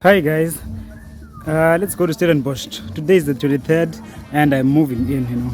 Hi guys, let's go to Stellenbosch. Today is the 23rd and I'm moving in.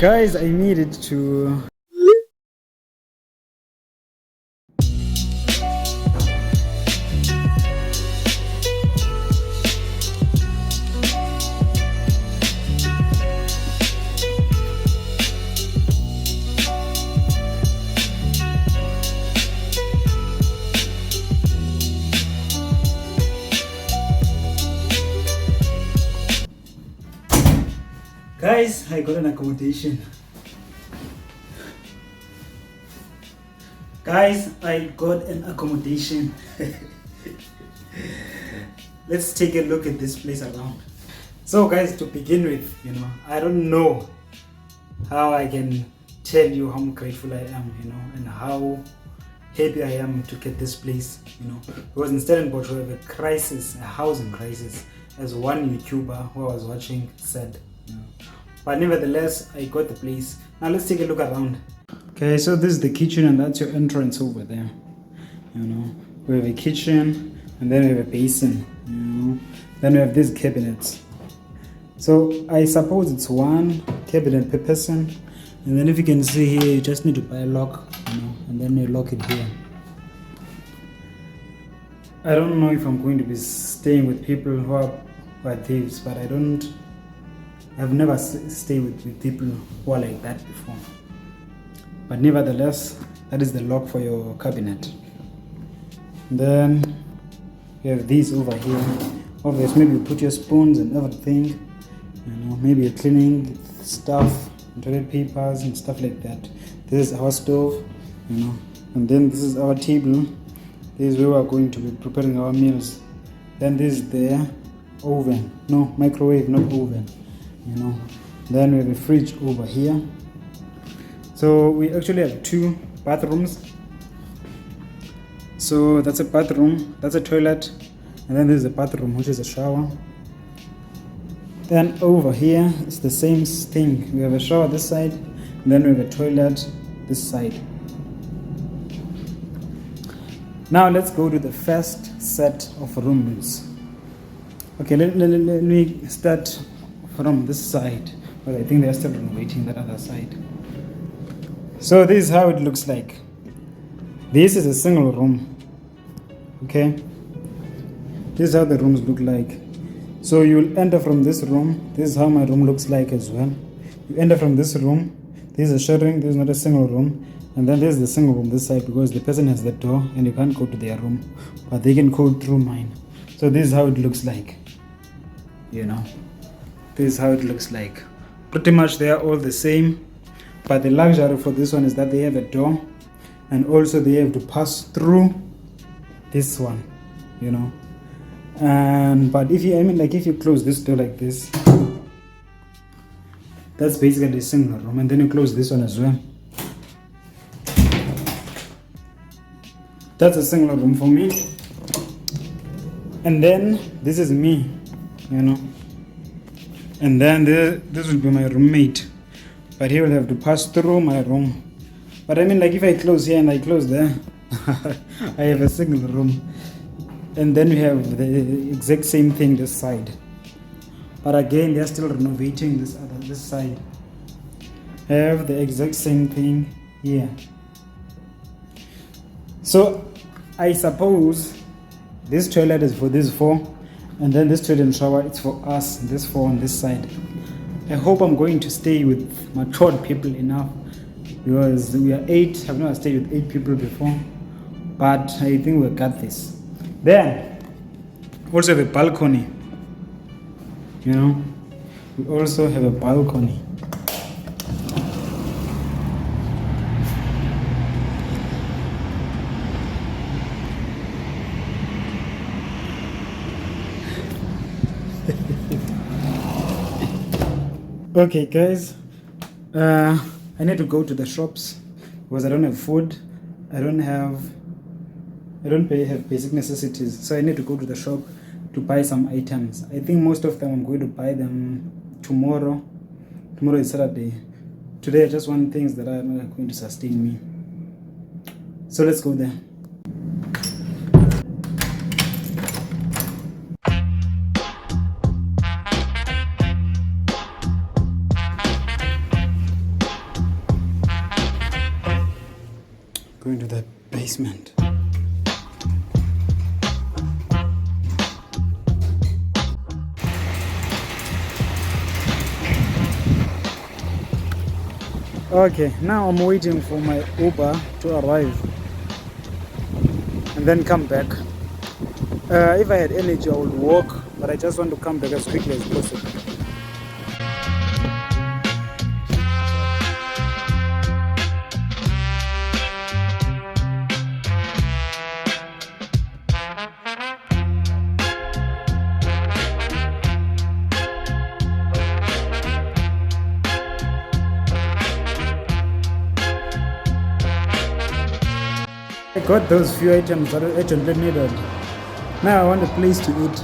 Guys, I needed to Guys, I got an accommodation. Guys, I got an accommodation. Let's take a look at this place around. So guys, to begin with, I don't know how I can tell you how grateful I am, and how happy I am to get this place, because in Stellenbosch we have a crisis, a housing crisis, as one YouTuber who I was watching said. But nevertheless, I got the place. Now let's take a look around. Okay, so this is the kitchen and that's your entrance over there. We have a kitchen and then we have a basin. Then we have these cabinets. So I suppose it's one cabinet per person. And then if you can see here, you just need to buy a lock, and then you lock it here. I don't know if I'm going to be staying with people who are thieves, but I've never stayed with people who are like that before. But nevertheless, that is the lock for your cabinet. Then you have these over here. Obviously, maybe you put your spoons and everything. Maybe you're cleaning stuff, toilet papers and stuff like that. This is our stove, and then this is our table. This is where we're going to be preparing our meals. Then this is the oven. No, microwave, not oven. Then we have a fridge over here. So we actually have two bathrooms. So that's a bathroom, that's a toilet, and then there's a bathroom which is a shower. Then over here it's the same thing. We have a shower this side, and then we have a toilet this side. Now let's go to the first set of rooms. Okay, let me start from this side, but I think they're still renovating that other side. So this is how it looks like. This is a single room. Okay, this is how the rooms look like. So you'll enter from this room. This is how my room looks like as well. You enter from this room. This is a sharing, this is not a single room. And then there's the single room this side, because the person has the door and you can't go to their room, but they can go through mine. So this is how it looks like. This is how it looks like. Pretty much they are all the same, but the luxury for this one is that they have a door, and also they have to pass through this one, and but if you close this door like this, that's basically a single room, and then you close this one as well. That's a single room for me. And then this is me, and then this will be my roommate, but he will have to pass through my room. But if I close here and I close there, I have a single room. And then we have the exact same thing this side, but again they're still renovating this side. I have the exact same thing here. So I suppose this toilet is for these four, and then this toilet and shower, it's for us, this four on this side. I hope I'm going to stay with matured people enough, because we are 8. I've never stayed with 8 people before, but I think we got this. Then also have a balcony. We also have a balcony. Okay guys, I need to go to the shops because I don't have food. I don't have basic necessities, so I need to go to the shop to buy some items. I think most of them I'm going to buy them tomorrow. Tomorrow is Saturday. Today I just want things that are not going to sustain me. So let's go there. Going to the basement. Okay, now I'm waiting for my Uber to arrive and then come back. If I had energy I would walk, but I just want to come back as quickly as possible. I got those few items that I urgently needed. Now I want a place to eat.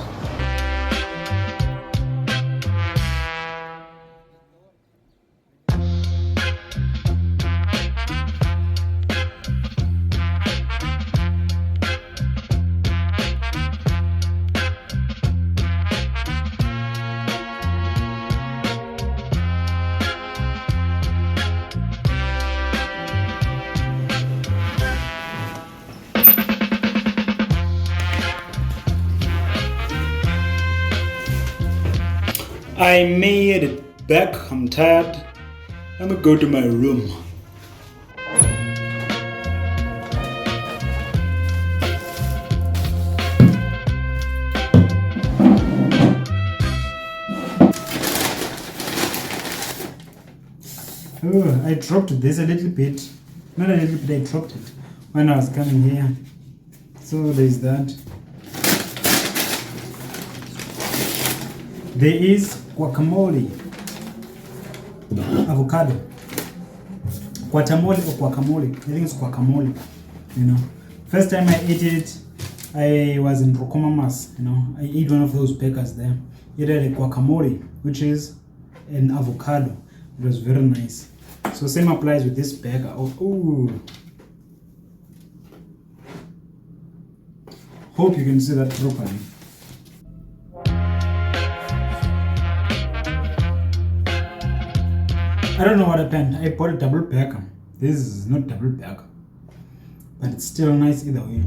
I made it back. I'm tired. I'm gonna go to my room. Oh, I dropped this a little bit. Not a little bit, I dropped it when I was coming here. So there's that. There is guacamole, avocado, guacamole or guacamole. I think it's guacamole. First time I ate it, I was in Rokomamas. I ate one of those burgers there. It had a guacamole, which is an avocado. It was very nice. So same applies with this burger. Oh, hope you can see that properly. I don't know what happened. I bought a double burger. This is not double burger, but it's still nice either way.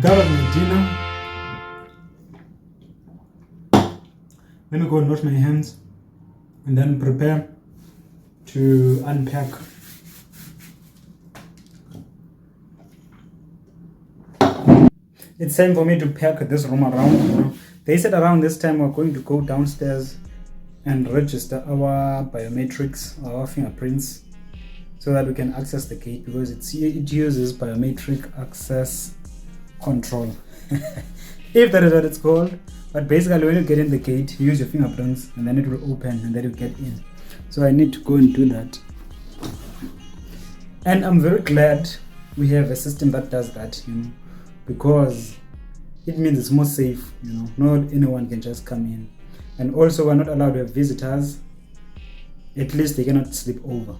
That was my dinner. Let me go and wash my hands and then prepare to unpack. It's time for me to pack this room around. They said around this time we're going to go downstairs and register our biometrics, our fingerprints, so that we can access the gate, because it uses biometric access control. If that is what it's called. But basically when you get in the gate, you use your fingerprints and then it will open and then you get in. So I need to go and do that. And I'm very glad we have a system that does that, because it means it's more safe, not anyone can just come in. And also we're not allowed to have visitors. At least they cannot sleep over.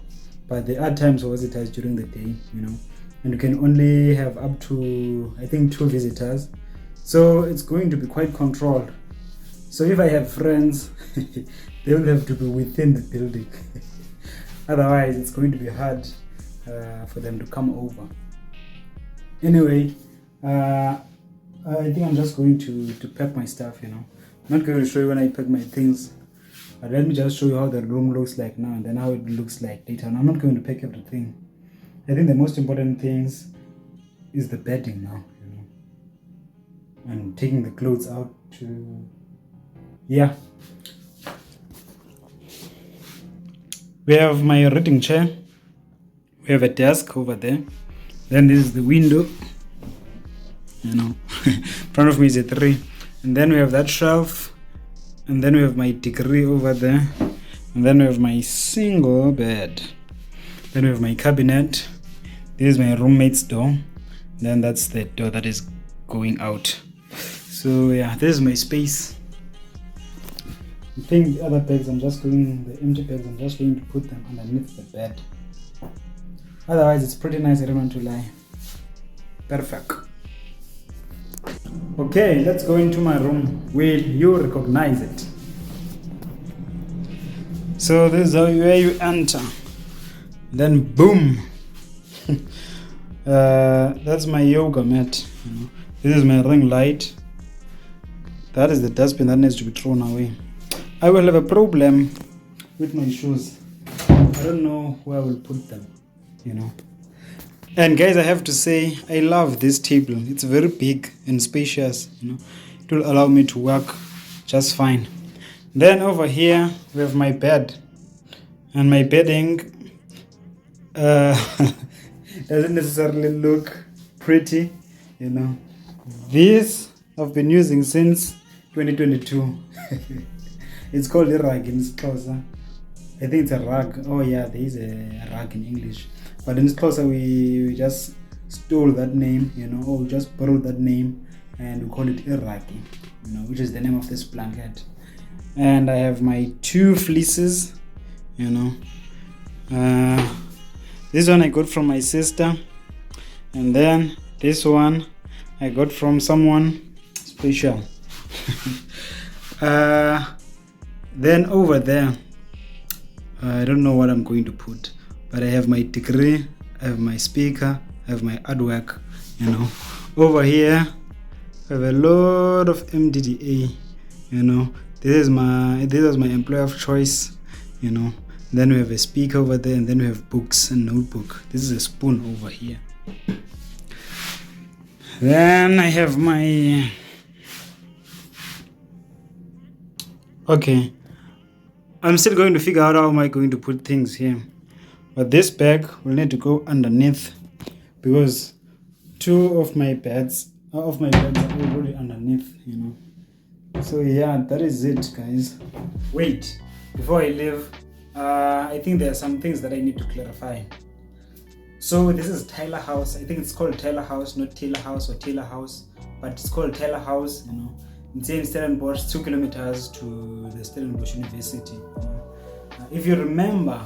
But there are times for visitors during the day, and you can only have up to, I think, 2 visitors. So it's going to be quite controlled. So if I have friends, They will have to be within the building. Otherwise, it's going to be hard for them to come over. Anyway, I think I'm just going to pack my stuff, I'm not going to show you when I pack my things, but let me just show you how the room looks like now and then how it looks like later. And I'm not going to pack everything. I think the most important things is the bedding now, and taking the clothes out to, yeah. We have my reading chair. We have a desk over there. Then this is the window. In front of me is a 3. And then we have that shelf. And then we have my degree over there. And then we have my single bed. Then we have my cabinet. This is my roommate's door. Then that's the door that is going out. So yeah, this is my space. I think the other bags, the empty bags, I'm just going to put them underneath the bed. Otherwise, it's pretty nice, I don't want to lie. Perfect. Okay, let's go into my room. Will you recognize it? So this is where you enter. Then boom. That's my yoga mat. This is my ring light. That is the dustbin that needs to be thrown away. I will have a problem with my shoes. I don't know where I will put them, And guys, I have to say, I love this table. It's very big and spacious, It will allow me to work just fine. Then over here, we have my bed. And my bedding doesn't necessarily look pretty, This I've been using since 2022. It's called a rug in Xhosa. I think it's a rug. Oh yeah, there is a rug in English. But in Xhosa, we just stole that name, or we just borrowed that name and we call it a rug, which is the name of this blanket. And I have my 2 fleeces, This one I got from my sister. And then this one I got from someone special. Then over there, I don't know what I'm going to put, but I have my degree, I have my speaker, I have my artwork, Over here, I have a lot of MDDA, This was my employer of choice, Then we have a speaker over there, and then we have books and notebook. This is a spoon over here. Then I have my... Okay. I'm still going to figure out how am I going to put things here. But this bag will need to go underneath because 2 of my bags are already underneath, So yeah, that is it, guys. Wait, before I leave, I think there are some things that I need to clarify. So this is Tyler House. I think it's called Tyler House, not Taylor House or Taylor House, but it's called Tyler House, It's in Stellenbosch, 2 kilometers to the Stellenbosch University. If you remember,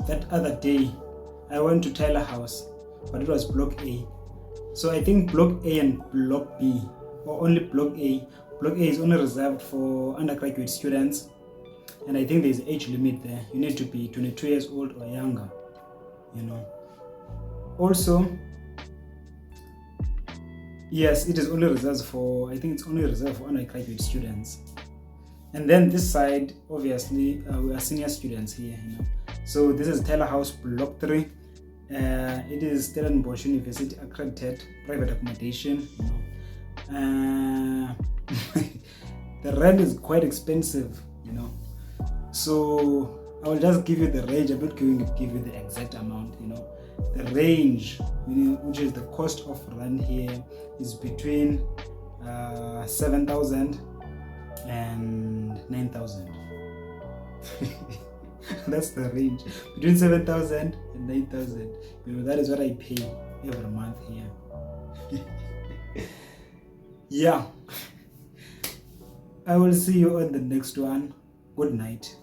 that other day, I went to Tyler House, but it was Block A. So I think Block A and Block B, or only Block A. Block A is only reserved for undergraduate students, and I think there's an age limit there. You need to be 22 years old or younger, Also, yes, it is only reserved for, I think it's only reserved for undergraduate students. And then this side, obviously, we are senior students here, So this is Tyler House Block 3. It is Stellenbosch University accredited private accommodation, The rent is quite expensive, So I will just give you the range. I'm not going to give you the exact amount, The range, which is the cost of rent here, is between 7,000 and 9,000. That's the range, between 7,000 and 9,000. That is what I pay every month here. Yeah. I will see you on the next one. Good night.